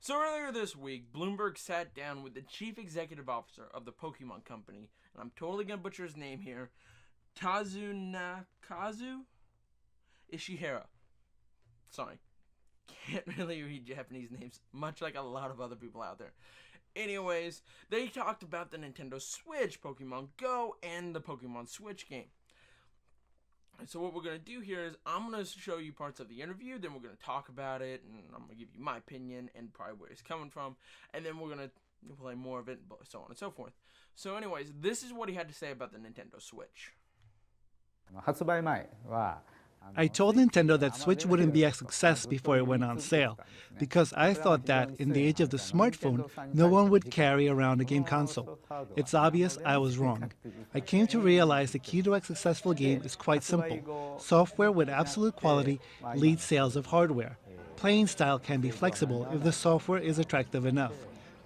So earlier this week, Bloomberg sat down with the chief executive officer of the Pokemon Company, and I'm totally going to butcher his name here, Tsunekazu Ishihara. Sorry, can't really read Japanese names, much like a lot of other people out there. Anyways, they talked about the Nintendo Switch, Pokemon Go, and the Pokemon Switch game. So what we're going to do here is I'm going to show you parts of the interview, then we're going to talk about it, and I'm going to give you my opinion and probably where it's coming from, and then we're going to play more of it, and so on and so forth. So anyways, this is what he had to say about the Nintendo Switch. 発売前は I told Nintendo that Switch wouldn't be a success before it went on sale, because I thought that, in the age of the smartphone, no one would carry around a game console. It's obvious I was wrong. I came to realize the key to a successful game is quite simple. Software with absolute quality leads sales of hardware. Playing style can be flexible if the software is attractive enough.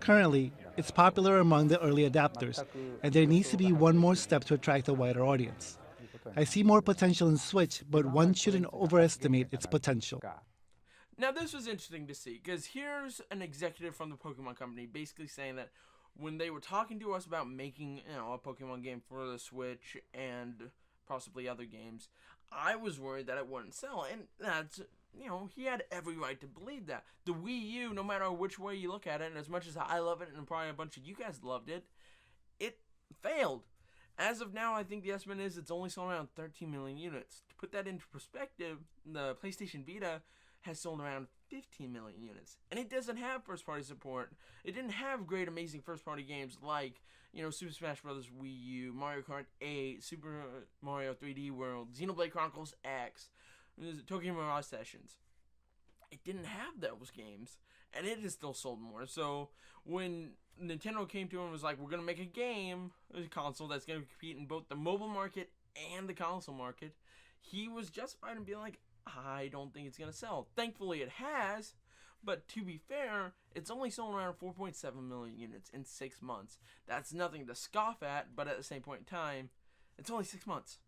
Currently, it's popular among the early adapters, and there needs to be one more step to attract a wider audience. I see more potential in Switch, but one shouldn't overestimate its potential. Now this was interesting to see, because here's an executive from the Pokemon Company basically saying that when they were talking to us about making, a Pokemon game for the Switch and possibly other games, I was worried that it wouldn't sell, and that's, he had every right to believe that. The Wii U, no matter which way you look at it, and as much as I love it, and probably a bunch of you guys loved it, it failed. As of now, I think the estimate is it's only sold around 13 million units. To put that into perspective, the PlayStation Vita has sold around 15 million units. And it doesn't have first-party support. It didn't have great, amazing first-party games like, Super Smash Bros. Wii U, Mario Kart 8, Super Mario 3D World, Xenoblade Chronicles X, Tokyo Mirage Sessions. It didn't have those games, and it has still sold more. So when Nintendo came to him and was like, we're going to make a console that's going to compete in both the mobile market and the console market, he was justified in being like, I don't think it's going to sell. Thankfully it has, but to be fair, it's only sold around 4.7 million units in 6 months. That's nothing to scoff at, but at the same point in time, it's only 6 months.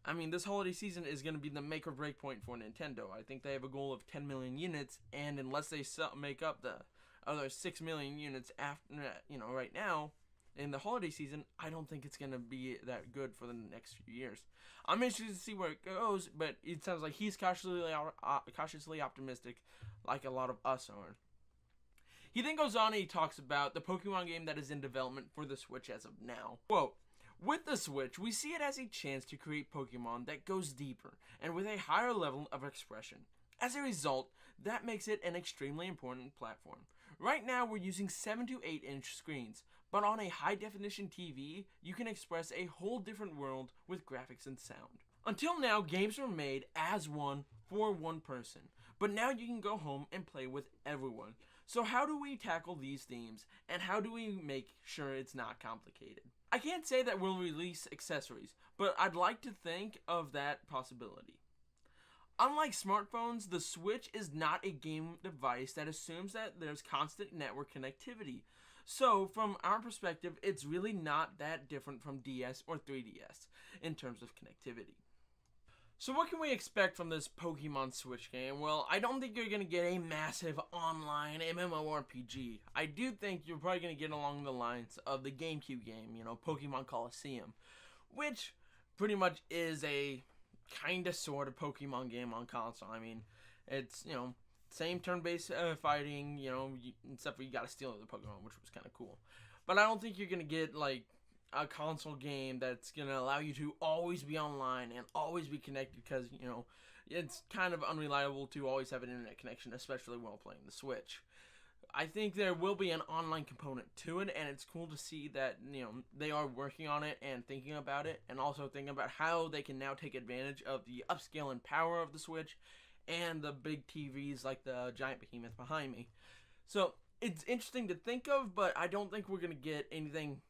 I mean, this holiday season is going to be the make or break point for Nintendo. I think they have a goal of 10 million units, and unless they make up the other 6 million units after, right now in the holiday season, I don't think it's going to be that good for the next few years. I'm interested to see where it goes, but it sounds like he's cautiously optimistic, like a lot of us are. He then goes on and he talks about the Pokemon game that is in development for the Switch as of now. Quote, with the Switch, we see it as a chance to create Pokemon that goes deeper and with a higher level of expression. As a result, that makes it an extremely important platform. Right now, we're using 7 to 8 inch screens, but on a high-definition TV, you can express a whole different world with graphics and sound. Until now, games were made as one for one person, but now you can go home and play with everyone. So how do we tackle these themes, and how do we make sure it's not complicated? I can't say that we'll release accessories, but I'd like to think of that possibility. Unlike smartphones, the Switch is not a game device that assumes that there's constant network connectivity. So, from our perspective, it's really not that different from DS or 3DS in terms of connectivity. So what can we expect from this Pokemon Switch game? Well, I don't think you're going to get a massive online MMORPG. I do think you're probably going to get along the lines of the GameCube game, Pokemon Colosseum, which pretty much is a kind of sort of Pokemon game on console. I mean, it's, same turn-based fighting, except for you gotta steal the Pokemon, which was kind of cool. But I don't think you're gonna get, like, a console game that's gonna allow you to always be online and always be connected, because, it's kind of unreliable to always have an internet connection, especially while playing the Switch. I think there will be an online component to it, and it's cool to see that, they are working on it and thinking about it, and also thinking about how they can now take advantage of the upscale and power of the Switch and the big TVs like the giant behemoth behind me. So it's interesting to think of, but I don't think we're going to get anything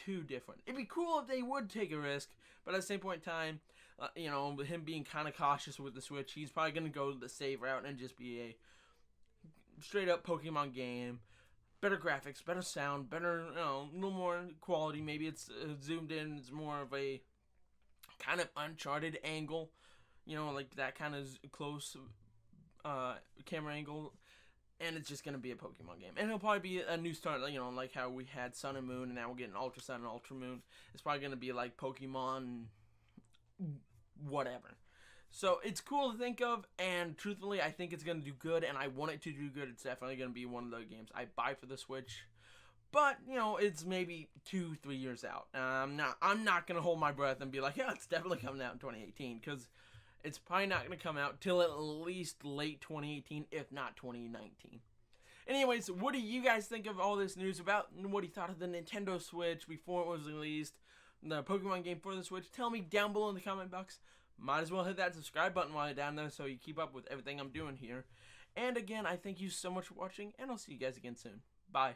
too different. It'd be cool if they would take a risk, but at the same point in time, him being kind of cautious with the Switch, he's probably going to go the safe route and just be a straight up Pokemon game. Better graphics, better sound, better, a little more quality. Maybe it's zoomed in, it's more of a kind of Uncharted angle, like that kind of close camera angle. and it's just gonna be a Pokemon game, and it'll probably be a new start, you know, like how we had Sun and Moon, and now we're getting Ultra Sun and Ultra Moon. It's probably gonna be like Pokemon, whatever. So it's cool to think of, and truthfully, I think it's gonna do good, and I want it to do good. It's definitely gonna be one of the games I buy for the Switch. But, you know, it's maybe 2-3 years out. I'm not going to hold my breath and be like, yeah, it's definitely coming out in 2018. Because it's probably not going to come out till at least late 2018, if not 2019. Anyways, what do you guys think of all this news about? What do you thought of the Nintendo Switch before it was released? The Pokemon game for the Switch? Tell me down below in the comment box. Might as well hit that subscribe button while you're down there so you keep up with everything I'm doing here. And again, I thank you so much for watching, and I'll see you guys again soon. Bye.